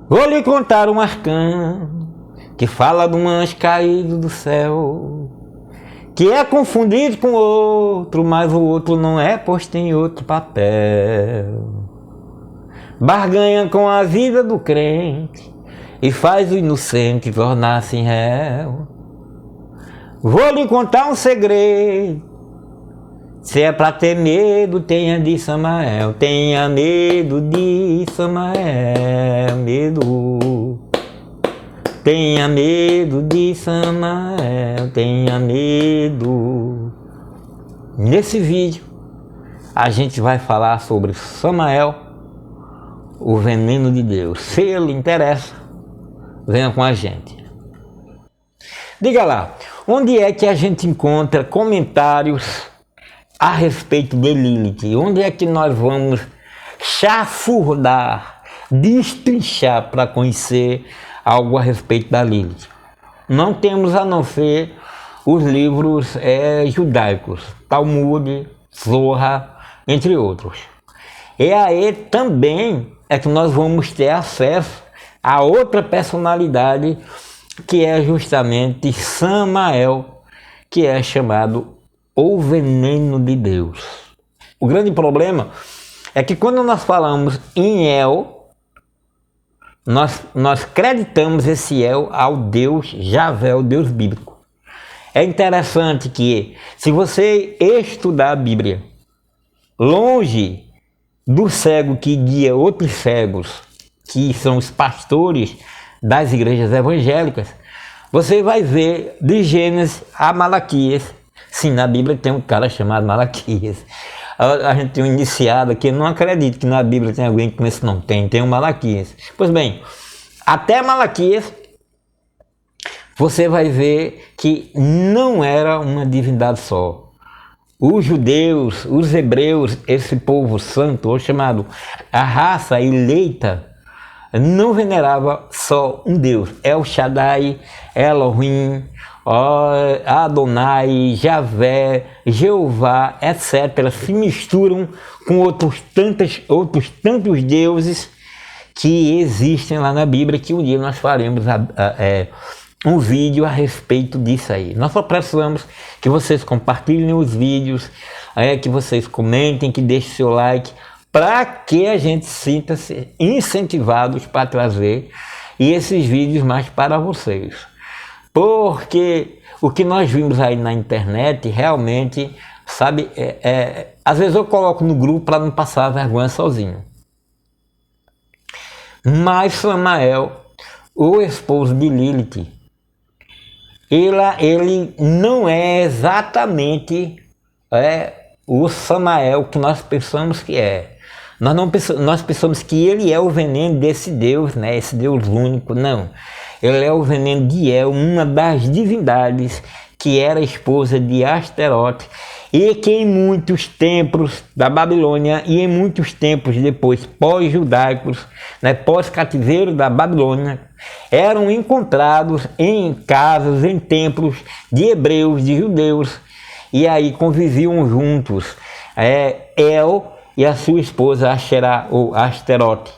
Vou lhe contar um arcano que fala de um anjo caído do céu, que é confundido com outro, mas o outro não é posto em outro papel. Barganha com a vida do crente e faz o inocente tornar-se réu. Vou lhe contar um segredo, se é pra ter medo, tenha de Samael. Tenha medo de Samael, medo. Tenha medo de Samael, tenha medo. Nesse vídeo a gente vai falar sobre Samael, o veneno de Deus. Se ele interessa, venha com a gente. Diga lá, onde é que a gente encontra comentários a respeito de Lilith? Onde é que nós vamos chafurdar, destrinchar para conhecer algo a respeito da Lilith? Não temos a não ser os livros judaicos, Talmud, Zohar, entre outros. E aí também é que nós vamos ter acesso a outra personalidade, que é justamente Samael, que é chamado o veneno de Deus. O grande problema é que quando nós falamos em El, nós creditamos esse El ao Deus Javé, o Deus bíblico. É interessante que, se você estudar a Bíblia, longe do cego que guia outros cegos, que são os pastores das igrejas evangélicas, você vai ver de Gênesis a Malaquias. Sim, na Bíblia tem um cara chamado Malaquias. A gente tem um iniciado aqui, não acredito que na Bíblia tem alguém que começa, não tem um Malaquias. Pois bem, até Malaquias você vai ver que não era uma divindade só. Os judeus, os hebreus, esse povo santo, ou chamado a raça eleita, não venerava só um Deus. El Shaddai, Elohim, Adonai, Javé, Jeová, etc. se misturam com outros tantos deuses que existem lá na Bíblia, que um dia nós faremos um vídeo a respeito disso aí. Nós só precisamos que vocês compartilhem os vídeos, que vocês comentem, que deixem seu like, para que a gente sinta-se incentivados para trazer esses vídeos mais para vocês. Porque o que nós vimos aí na internet, realmente, sabe, às vezes eu coloco no grupo para não passar vergonha sozinho. Mas Samael, o esposo de Lilith, ele não é exatamente o Samael que nós pensamos que é. Nós pensamos que ele é o veneno desse Deus, né? Esse Deus único. Não. Ele é o veneno de El, uma das divindades que era esposa de Asterote, e que em muitos templos da Babilônia e em muitos tempos depois pós-judaicos, né, pós-cativeiro da Babilônia, eram encontrados em casas, em templos de hebreus, de judeus, e aí conviviam juntos El e a sua esposa Asherá, ou Asterote.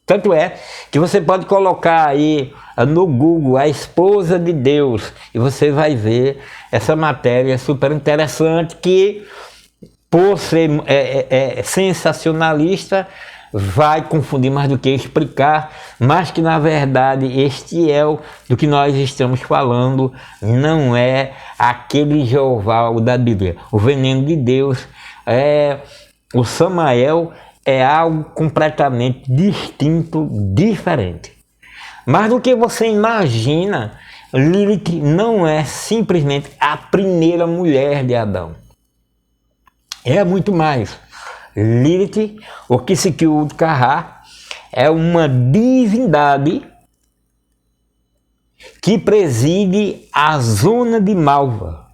Tanto é que você pode colocar aí no Google a esposa de Deus e você vai ver essa matéria super interessante que, por ser sensacionalista, vai confundir mais do que explicar, mas que na verdade este El do que nós estamos falando não é aquele Jeová da Bíblia. O veneno de Deus o Samael é algo completamente distinto, diferente. Mas do que você imagina, Lilith não é simplesmente a primeira mulher de Adão. É muito mais. Lilith, o Kisikyu-Kahá, é uma divindade que preside a zona de Malva.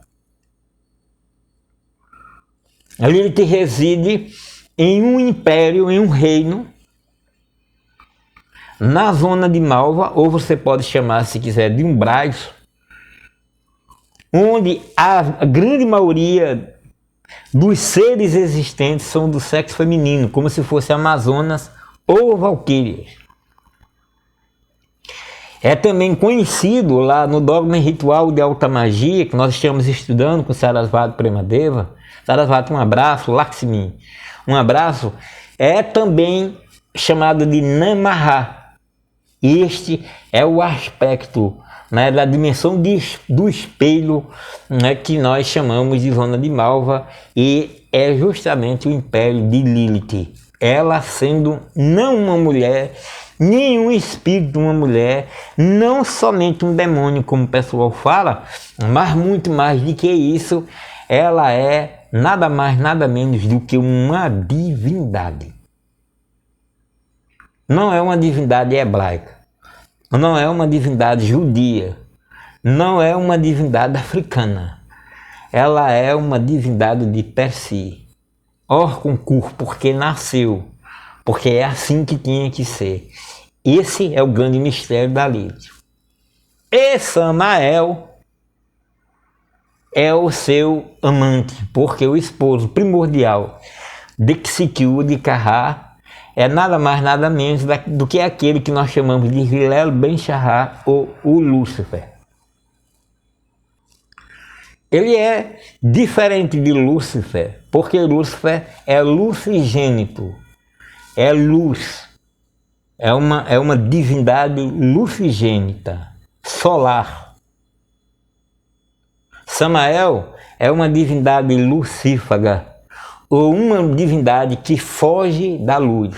A Lilith reside em um império, em um reino, na zona de Malva, ou você pode chamar, se quiser, de umbrais, onde a grande maioria dos seres existentes são do sexo feminino, como se fosse Amazonas ou Valquírias. É também conhecido lá no dogma e ritual de alta magia, que nós estamos estudando com Sarasvati Premadeva. Sarasvati, um abraço. Lakshmi, um abraço. É também chamado de Namaha. Este é o aspecto, né, da dimensão do espelho, né, que nós chamamos de zona de Malva, e é justamente o império de Lilith. Ela sendo não uma mulher, nenhum espírito de uma mulher, não somente um demônio, como o pessoal fala, mas muito mais do que isso, ela é nada mais, nada menos do que uma divindade. Não é uma divindade hebraica, não é uma divindade judia, não é uma divindade africana. Ela é uma divindade de per si. Or-concur, porque nasceu, porque é assim que tinha que ser. Esse é o grande mistério da Lilith. E Samael é o seu amante, porque o esposo primordial de Xiqiu de Kahá é nada mais nada menos do que aquele que nós chamamos de Hillel Ben Shahar, ou o Lúcifer. Ele é diferente de Lúcifer, porque Lúcifer é lucigênito, é luz, é uma divindade lucigênita, solar. Samael é uma divindade lucífaga, ou uma divindade que foge da luz.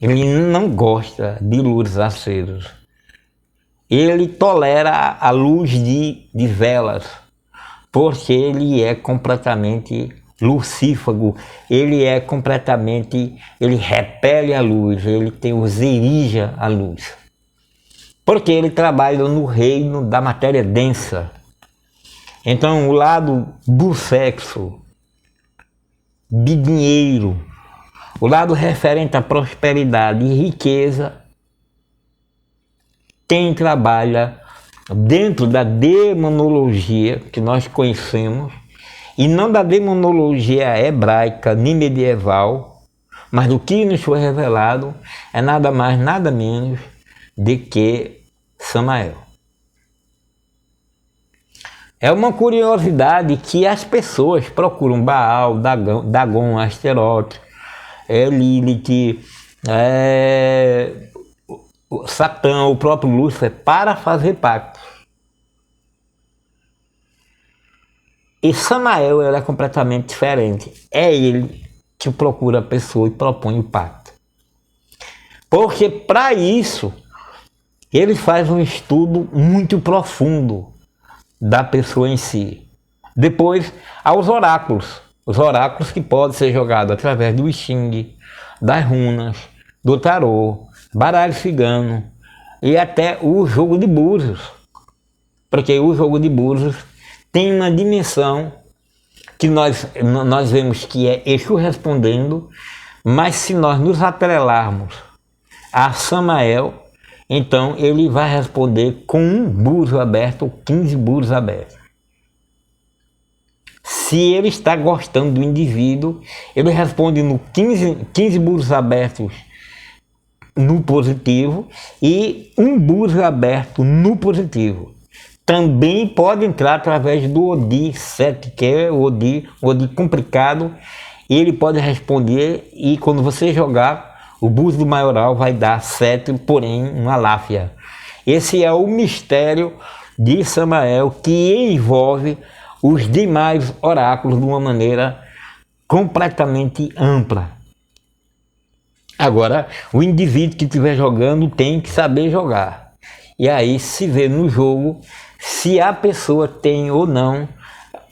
Ele não gosta de luzes acesas. Ele tolera a luz de velas, porque ele é completamente lucífago, ele repele a luz, ele exige a luz. Porque ele trabalha no reino da matéria densa. Então o lado do sexo, de dinheiro, o lado referente à prosperidade e riqueza, quem trabalha dentro da demonologia que nós conhecemos, e não da demonologia hebraica nem medieval, mas do que nos foi revelado, é nada mais, nada menos de que Samael. É uma curiosidade que as pessoas procuram Baal, Dagon, Asterote, Lilith, Satã, o próprio Lúcifer, para fazer pacto. E Samael era completamente diferente. É ele que procura a pessoa e propõe o pacto. Porque para isso, ele faz um estudo muito profundo da pessoa em si. Depois, aos oráculos. Os oráculos que podem ser jogados através do Xing, das runas, do tarô, baralho cigano e até o jogo de búzios. Porque o jogo de búzios tem uma dimensão que nós vemos que é Exu respondendo, mas se nós nos atrelarmos a Samael, então ele vai responder com um búzio aberto ou 15 búzios abertos. Se ele está gostando do indivíduo, ele responde no 15 búzios abertos no positivo e um búzio aberto no positivo. Também pode entrar através do Odi 7, que é o Odi complicado, e ele pode responder, e quando você jogar, o búzio do maioral vai dar 7, porém uma láfia. Esse é o mistério de Samael, que envolve os demais oráculos de uma maneira completamente ampla. Agora, o indivíduo que estiver jogando tem que saber jogar. E aí se vê no jogo se a pessoa tem ou não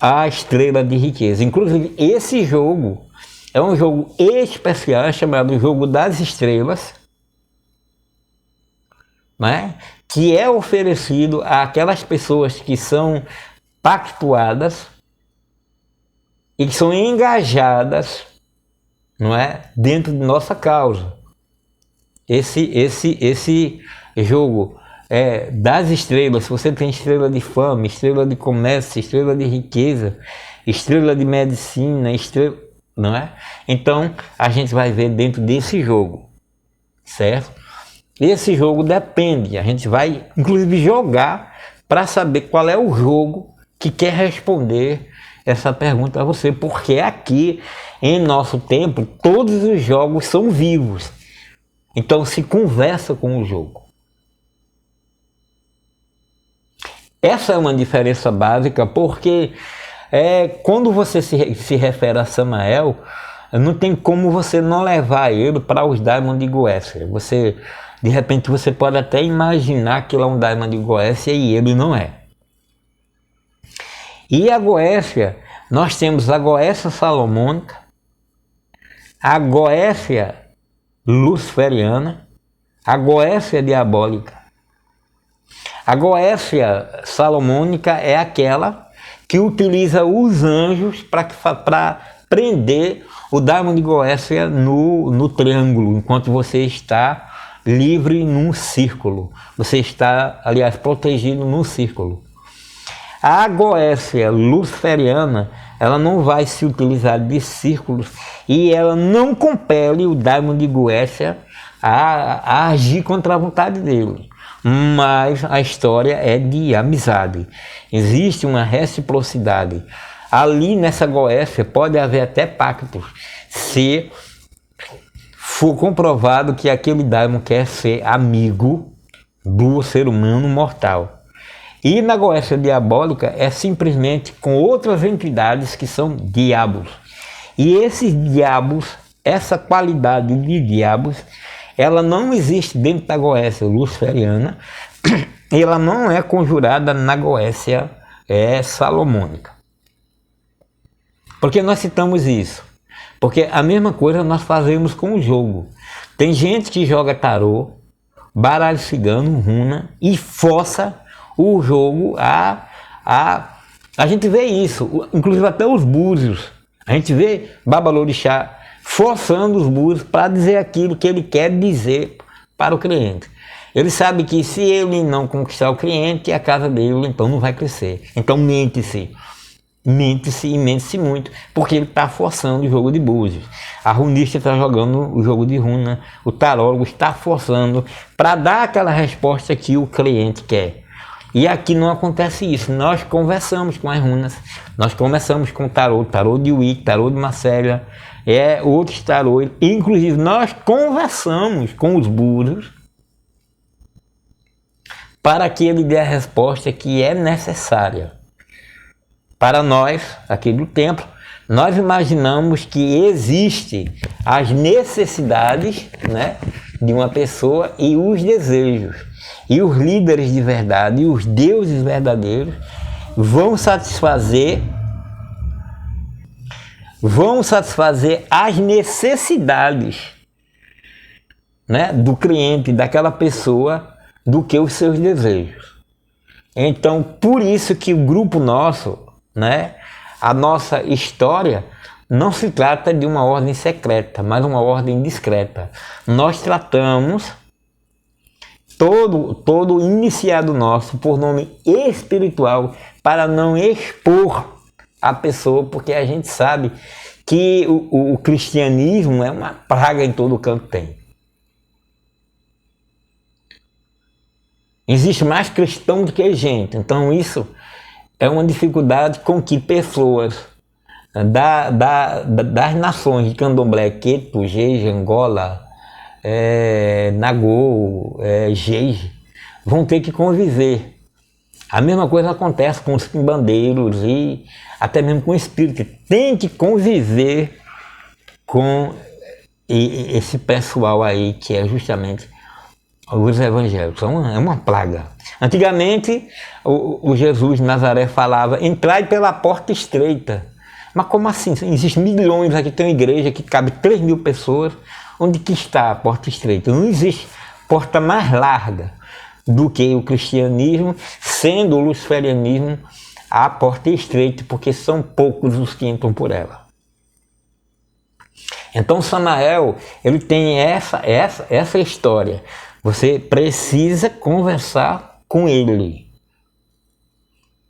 a estrela de riqueza. Inclusive, esse jogo é um jogo especial, chamado Jogo das Estrelas, né? Que é oferecido àquelas pessoas que são pactuadas e que são engajadas, não é, dentro de nossa causa. Esse jogo das estrelas, se você tem estrela de fama, estrela de comércio, estrela de riqueza, estrela de medicina, não é? Então a gente vai ver dentro desse jogo, certo? Esse jogo depende, a gente vai inclusive jogar para saber qual é o jogo que quer responder essa pergunta a você, porque aqui em nosso tempo todos os jogos são vivos, então se conversa com o jogo. Essa é uma diferença básica, porque quando você se refere a Samael, não tem como você não levar ele para os Daimon de Goécia. De repente você pode até imaginar que ele é um Daimon de Goécia e ele não é. E a Goécia, nós temos a Goécia salomônica, a Goécia luciferiana, a Goécia diabólica. A Goécia salomônica é aquela que utiliza os anjos para prender o Daimon de Goécia no triângulo, enquanto você está livre num círculo. Você está, aliás, protegido num círculo. A Goécia luciferiana, ela não vai se utilizar de círculos e ela não compele o Daimon de Goécia a agir contra a vontade dele. Mas a história é de amizade. Existe uma reciprocidade. Ali nessa Goécia pode haver até pactos, se for comprovado que aquele Daimon quer ser amigo do ser humano mortal. E na Goécia diabólica é simplesmente com outras entidades que são diabos. E esses diabos, essa qualidade de diabos, ela não existe dentro da Goécia luciferiana, ela não é conjurada na Goécia salomônica. Por que nós citamos isso? Porque a mesma coisa nós fazemos com o jogo. Tem gente que joga tarô, baralho cigano, runa e força o jogo a gente vê isso, inclusive até os búzios. A gente vê Babalorixá forçando os búzios para dizer aquilo que ele quer dizer para o cliente. Ele sabe que se ele não conquistar o cliente, a casa dele então não vai crescer. Então mente-se e mente-se muito, porque ele está forçando o jogo de búzios. A runista está jogando o jogo de runa, o tarólogo está forçando para dar aquela resposta que o cliente quer. E aqui não acontece isso. Nós conversamos com as runas, nós conversamos com o tarô de Wick, tarô de Marcélia, outros tarô. Inclusive nós conversamos com os búzios para que ele dê a resposta que é necessária. Para nós, aqui do templo, nós imaginamos que existem as necessidades, né, de uma pessoa e os desejos. E os líderes de verdade, e os deuses verdadeiros vão satisfazer as necessidades, né, do cliente, daquela pessoa, do que os seus desejos. Então, por isso que o grupo nosso, né, a nossa história não se trata de uma ordem secreta, mas uma ordem discreta. Nós tratamos todo iniciado nosso por nome espiritual para não expor a pessoa, porque a gente sabe que o cristianismo é uma praga em todo canto tem. Existe mais cristão do que gente, então isso é uma dificuldade com que pessoas das nações de Candomblé, Queto, Jeje, Angola, Nagô, Jeje, vão ter que conviver. A mesma coisa acontece com os quimbandeiros e até mesmo com o espírito. Tem que conviver com esse pessoal aí que é justamente os evangélicos. É uma praga. Antigamente o Jesus de Nazaré falava: entrai pela porta estreita. Mas como assim? Existem milhões aqui, tem uma igreja que cabe 3.000 pessoas. Onde que está a porta estreita? Não existe porta mais larga do que o cristianismo, sendo o luciferianismo a porta estreita, porque são poucos os que entram por ela. Então Samael, ele tem essa história. Você precisa conversar com ele.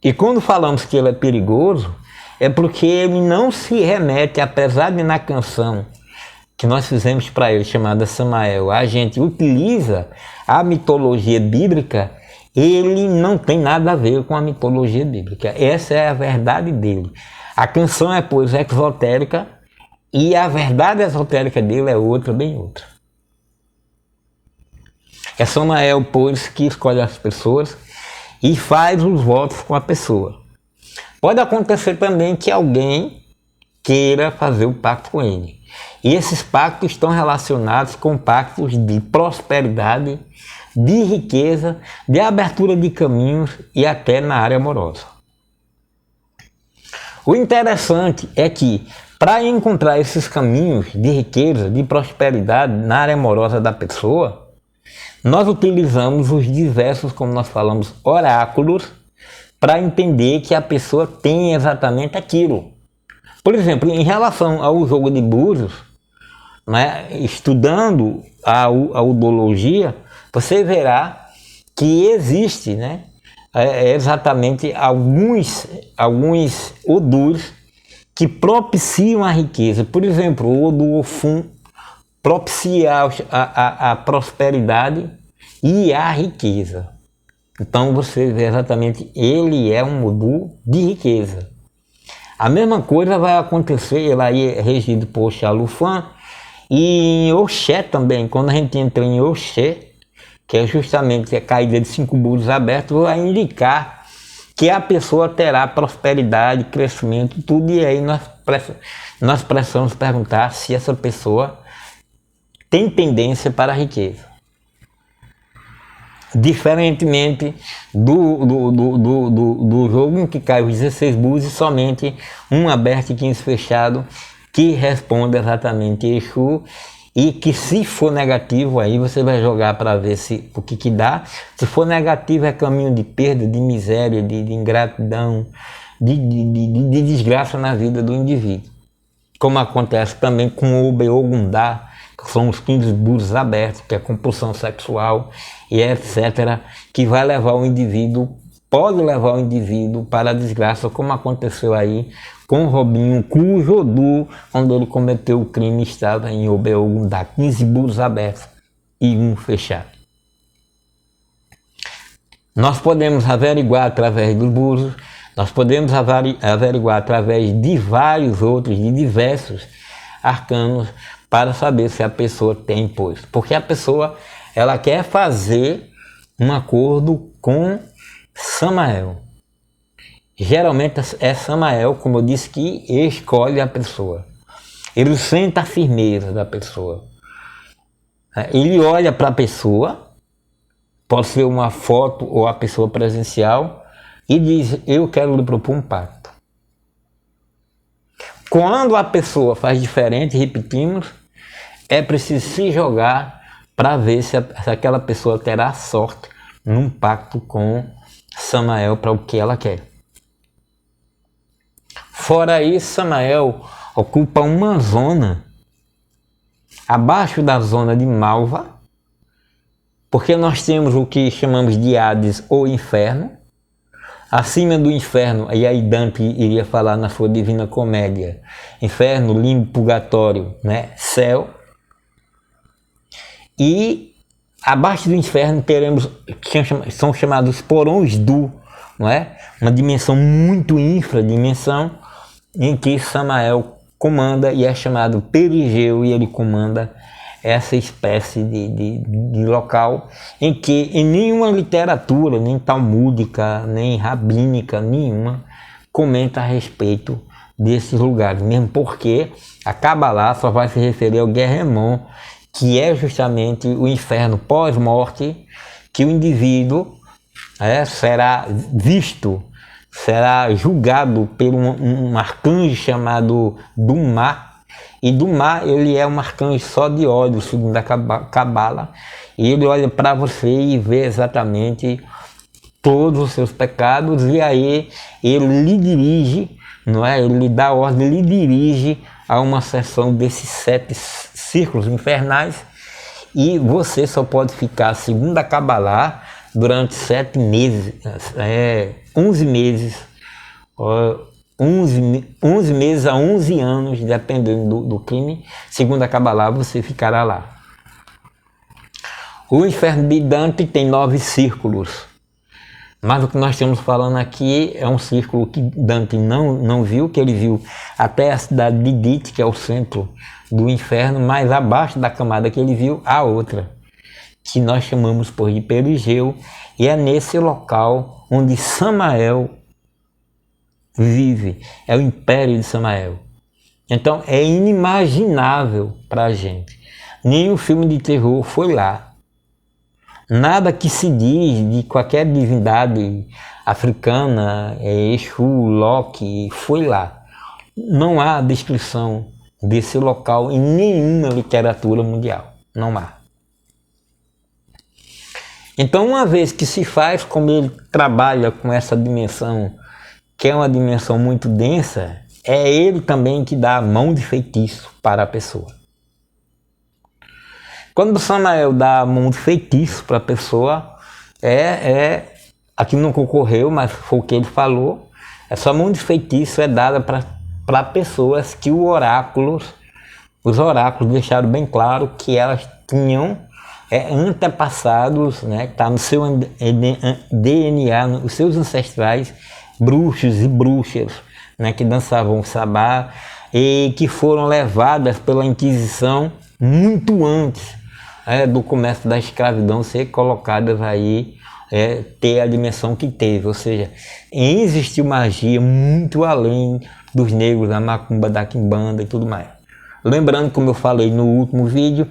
E quando falamos que ele é perigoso, é porque ele não se remete, apesar de na canção que nós fizemos para ele, chamada Samael, a gente utiliza a mitologia bíblica, ele não tem nada a ver com a mitologia bíblica. Essa é a verdade dele. A canção é, pois, exotérica, e a verdade esotérica dele é outra, bem outra. É Samael, pois, que escolhe as pessoas e faz os votos com a pessoa. Pode acontecer também que alguém queira fazer o pacto com ele. E esses pactos estão relacionados com pactos de prosperidade, de riqueza, de abertura de caminhos e até na área amorosa. O interessante é que, para encontrar esses caminhos de riqueza, de prosperidade na área amorosa da pessoa, nós utilizamos os diversos, como nós falamos, oráculos, para entender que a pessoa tem exatamente aquilo. Por exemplo, em relação ao jogo de búzios, né, estudando a udologia, você verá que existe, né, exatamente alguns odus que propiciam a riqueza. Por exemplo, o Odu Ofum propicia a prosperidade e a riqueza. Então você vê exatamente, ele é um Odu de riqueza. A mesma coisa vai acontecer, ele aí é regido por Xalufã, e em Oxé também. Quando a gente entra em Oxé, que é justamente a caída de 5 búzios abertos, vai indicar que a pessoa terá prosperidade, crescimento, tudo, e aí nós precisamos perguntar se essa pessoa tem tendência para a riqueza. Diferentemente do jogo em que cai os 16 búzios, somente um aberto e 15 fechado, que responde exatamente Exu, e que se for negativo, aí você vai jogar para ver o que dá. Se for negativo, é caminho de perda, de miséria, de ingratidão, de desgraça na vida do indivíduo. Como acontece também com o Obeogundá, que são os 15 búzios abertos, que é compulsão sexual e etc., que vai levar o indivíduo, pode levar o indivíduo para a desgraça, como aconteceu aí com Robinho, cujo Odu, quando ele cometeu o crime, estava em Obeogundá, 15 búzios abertos e um fechado. Nós podemos averiguar através dos búzios, nós podemos averiguar através de vários outros, de diversos arcanos, para saber se a pessoa tem, pois. Porque a pessoa, ela quer fazer um acordo com Samael. Geralmente é Samael, como eu disse, que escolhe a pessoa. Ele sente a firmeza da pessoa. Ele olha para a pessoa, pode ser uma foto ou a pessoa presencial, e diz: eu quero lhe propor um pacto. Quando a pessoa faz diferente, repetimos, é preciso se jogar para ver se aquela pessoa terá sorte num pacto com Samael para o que ela quer. Fora isso, Samael ocupa uma zona abaixo da zona de Malva, porque nós temos o que chamamos de Hades ou Inferno. Acima do inferno, e aí Dante iria falar na sua Divina Comédia, inferno, limbo, purgatório, né? Céu. E abaixo do inferno teremos, são chamados porões do, não é? Uma dimensão muito infradimensão, em que Samael comanda, e é chamado Perigeu, e ele comanda essa espécie de local em que em nenhuma literatura, nem talmúdica, nem rabínica, nenhuma, comenta a respeito desses lugares, mesmo porque a Kabbalah só vai se referir ao Guerremon, que é justamente o inferno pós-morte, que o indivíduo será visto, será julgado por um arcanjo chamado Dumá. E Dumá, ele é um arcanjo só de ódio, segundo a Cabala, e ele olha para você e vê exatamente todos os seus pecados, e aí ele lhe dirige, não é? Ele lhe dá ordem, lhe dirige a uma sessão desses 7 círculos infernais, e você só pode ficar, segundo a Cabala, durante 7 meses, 11 meses, 11 meses a 11 anos, dependendo do crime. Segundo a Kabbalah, você ficará lá. O inferno de Dante tem 9 círculos. Mas o que nós estamos falando aqui é um círculo que Dante não viu, que ele viu até a cidade de Dite, que é o centro do inferno, mas abaixo da camada que ele viu, há outra, que nós chamamos por de Perigeu, e é nesse local onde Samael vive, é o império de Samael. Então é inimaginável para a gente. Nenhum filme de terror foi lá. Nada que se diz de qualquer divindade africana, Exu, Loki, foi lá. Não há descrição desse local em nenhuma literatura mundial. Não há. Então, uma vez que se faz, como ele trabalha com essa dimensão, que é uma dimensão muito densa, é ele também que dá a mão de feitiço para a pessoa. Quando Samael dá a mão de feitiço para a pessoa, aqui não concorreu, mas foi o que ele falou, essa mão de feitiço é dada para pessoas que os oráculos deixaram bem claro que elas tinham antepassados, né, que está no seu DNA, os seus ancestrais, bruxos e bruxas, né, que dançavam sabá e que foram levadas pela Inquisição muito antes do começo da escravidão ser colocadas aí, ter a dimensão que teve, ou seja, existiu magia muito além dos negros, da macumba, da quimbanda e tudo mais. Lembrando, como eu falei no último vídeo,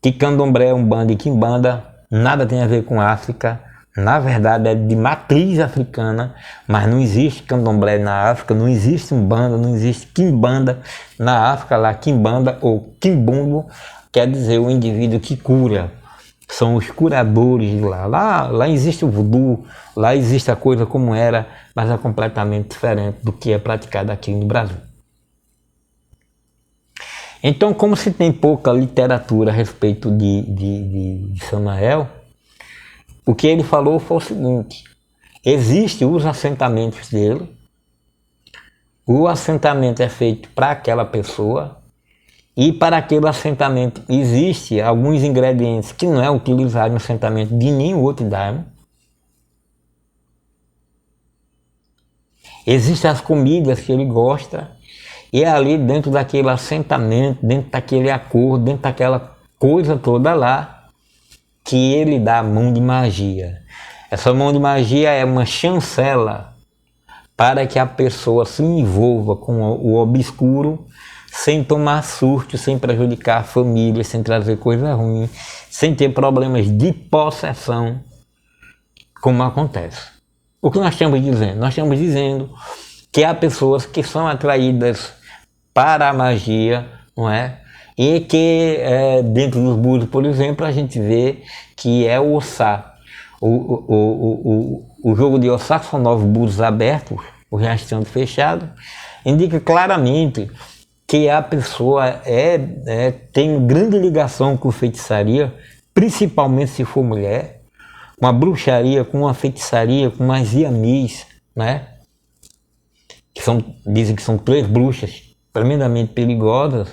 que candomblé, umbanda e quimbanda nada tem a ver com África, na verdade é de matriz africana, mas não existe candomblé na África, não existe umbanda, não existe quimbanda na África, lá quimbanda ou quimbundo quer dizer o indivíduo que cura, são os curadores de lá. Lá existe o voodoo, lá existe a coisa como era, mas é completamente diferente do que é praticado aqui no Brasil. Então, como se tem pouca literatura a respeito de Samael, o que ele falou foi o seguinte: existem os assentamentos dele, o assentamento é feito para aquela pessoa, e para aquele assentamento existem alguns ingredientes que não é utilizado no assentamento de nenhum outro daimon. Existem as comidas que ele gosta, e é ali dentro daquele assentamento, dentro daquele acordo, dentro daquela coisa toda lá, que ele dá a mão de magia. Essa mão de magia é uma chancela para que a pessoa se envolva com o obscuro, sem tomar surto, sem prejudicar a família, sem trazer coisa ruim, sem ter problemas de possessão, como acontece. O que nós estamos dizendo? Nós estamos dizendo que há pessoas que são atraídas para a magia, não é? E que dentro dos búzios, por exemplo, a gente vê que é o Ossá. O jogo de Ossá são 9 búzios abertos, o restante fechado, indica claramente que a pessoa tem grande ligação com feitiçaria, principalmente se for mulher, com a bruxaria, com a feitiçaria, com as iamis, né? Dizem que são 3 bruxas tremendamente perigosas.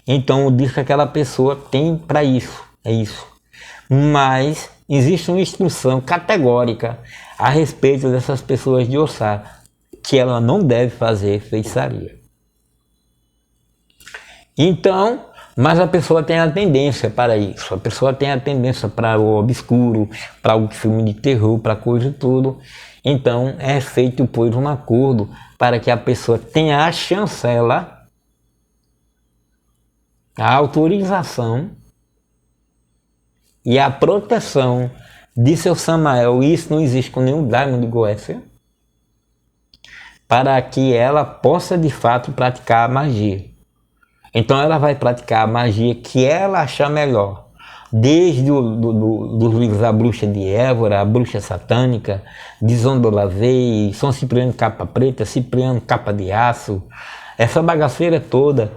Então diz que aquela pessoa tem para isso, é isso. Mas existe uma instrução categórica a respeito dessas pessoas de Ossá, que ela não deve fazer feitiçaria. Então, mas a pessoa tem a tendência para isso, a pessoa tem a tendência para o obscuro, para o filme de terror, para coisa e tudo. Então é feito, pois, um acordo para que a pessoa tenha a chancela, a autorização e a proteção de seu Samael. Isso não existe com nenhum daimon de Goécia, para que ela possa de fato praticar a magia. Então ela vai praticar a magia que ela achar melhor, desde dos livros A Bruxa de Évora, A Bruxa Satânica, de Zondolavei, São Cipriano Capa Preta, Cipriano Capa de Aço, essa bagaceira toda,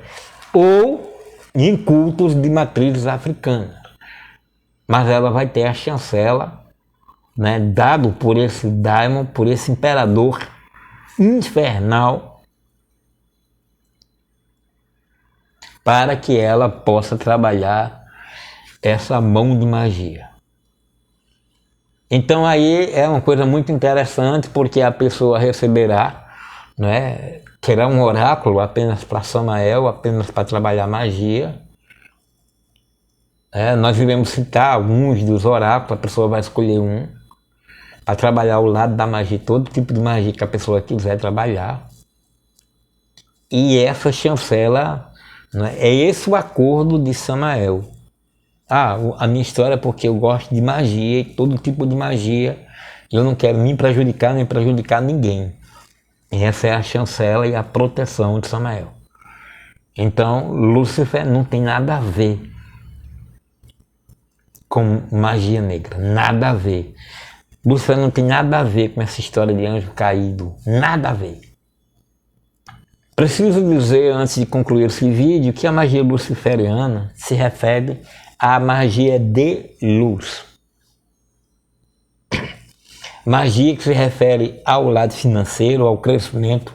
ou em cultos de matrizes africanas. Mas ela vai ter a chancela, né, dado por esse daimon, por esse imperador infernal, para que ela possa trabalhar essa mão de magia. Então aí é uma coisa muito interessante, porque a pessoa receberá, né, terá um oráculo apenas para Samael, apenas para trabalhar magia. Nós iremos citar alguns dos oráculos, a pessoa vai escolher um para trabalhar o lado da magia, todo tipo de magia que a pessoa quiser trabalhar. E essa chancela, né, é esse o acordo de Samael. A minha história é porque eu gosto de magia, todo tipo de magia, e eu não quero nem prejudicar ninguém. E essa é a chancela e a proteção de Samael. Então, Lúcifer não tem nada a ver com magia negra, nada a ver. Lúcifer não tem nada a ver com essa história de anjo caído, nada a ver. Preciso dizer, antes de concluir esse vídeo, que a magia luciferiana se refere à magia de luz. Magia que se refere ao lado financeiro, ao crescimento,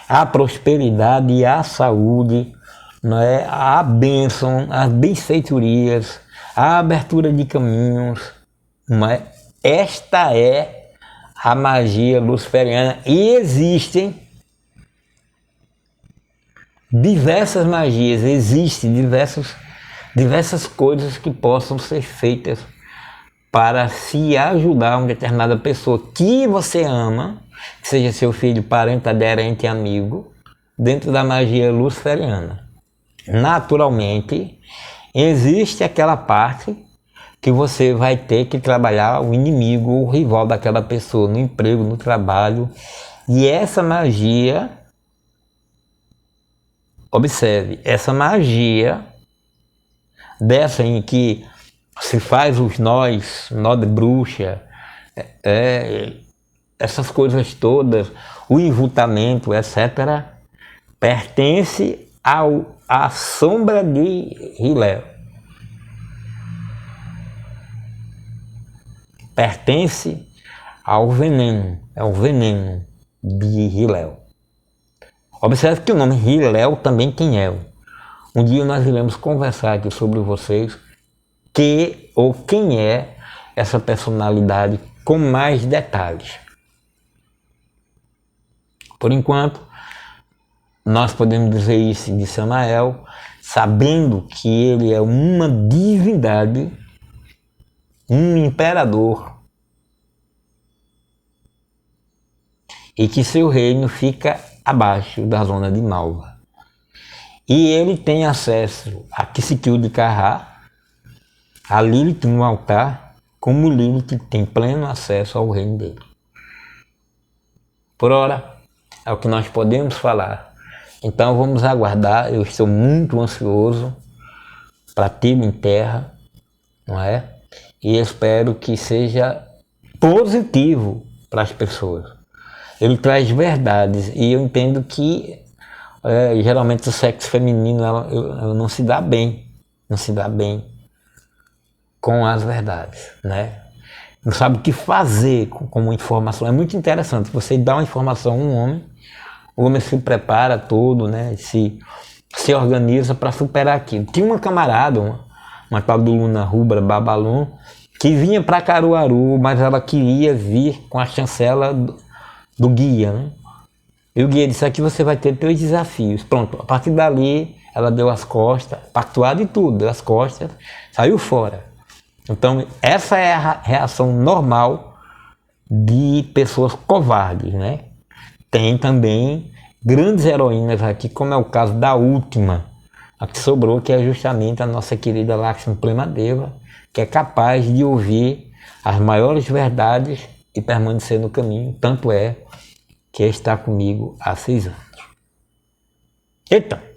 à prosperidade e à saúde, não é? À bênção, às benfeitorias, à abertura de caminhos. Não é? Esta é a magia luciferiana e existem diversas magias, existem diversas coisas que possam ser feitas para se ajudar uma determinada pessoa que você ama, que seja seu filho, parente, aderente, amigo, dentro da magia luciferiana. Naturalmente, existe aquela parte que você vai ter que trabalhar o inimigo, o rival daquela pessoa, no emprego, no trabalho, e essa magia, observe, essa magia dessa em que se faz os nós, nó de bruxa, essas coisas todas, o enlutamento, etc., pertence à sombra de Hilel. Pertence ao veneno, é o veneno de Hilel. Observe que o nome Hilel também tem El. Um dia nós iremos conversar aqui sobre vocês quem é essa personalidade com mais detalhes. Por enquanto, nós podemos dizer isso de Samael, sabendo que ele é uma divindade, um imperador, e que seu reino fica abaixo da zona de Malva. E ele tem acesso a Kisikil de Karra, a Lilith no altar, como Lilith tem pleno acesso ao reino dele. Por ora, é o que nós podemos falar. Então vamos aguardar, eu estou muito ansioso para tê-lo em terra, não é? E espero que seja positivo para as pessoas. Ele traz verdades e eu entendo que geralmente o sexo feminino ela não se dá bem, com as verdades, né? Não sabe o que fazer com uma informação. É muito interessante, você dá uma informação a um homem, o homem se prepara todo, né? Se organiza para superar aquilo. Tinha uma camarada, uma tal do Luna Rubra Babalon, que vinha para Caruaru, mas ela queria vir com a chancela do guia, né? E o guia disse, aqui você vai ter 3 desafios. Pronto, a partir dali, ela deu as costas, pactuado e tudo, deu as costas, saiu fora. Então, essa é a reação normal de pessoas covardes, né? Tem também grandes heroínas aqui, como é o caso da última, a que sobrou, que é justamente a nossa querida Lakshmi Premadeva, que é capaz de ouvir as maiores verdades e permanecer no caminho, tanto é que está comigo há 6 anos. Eita!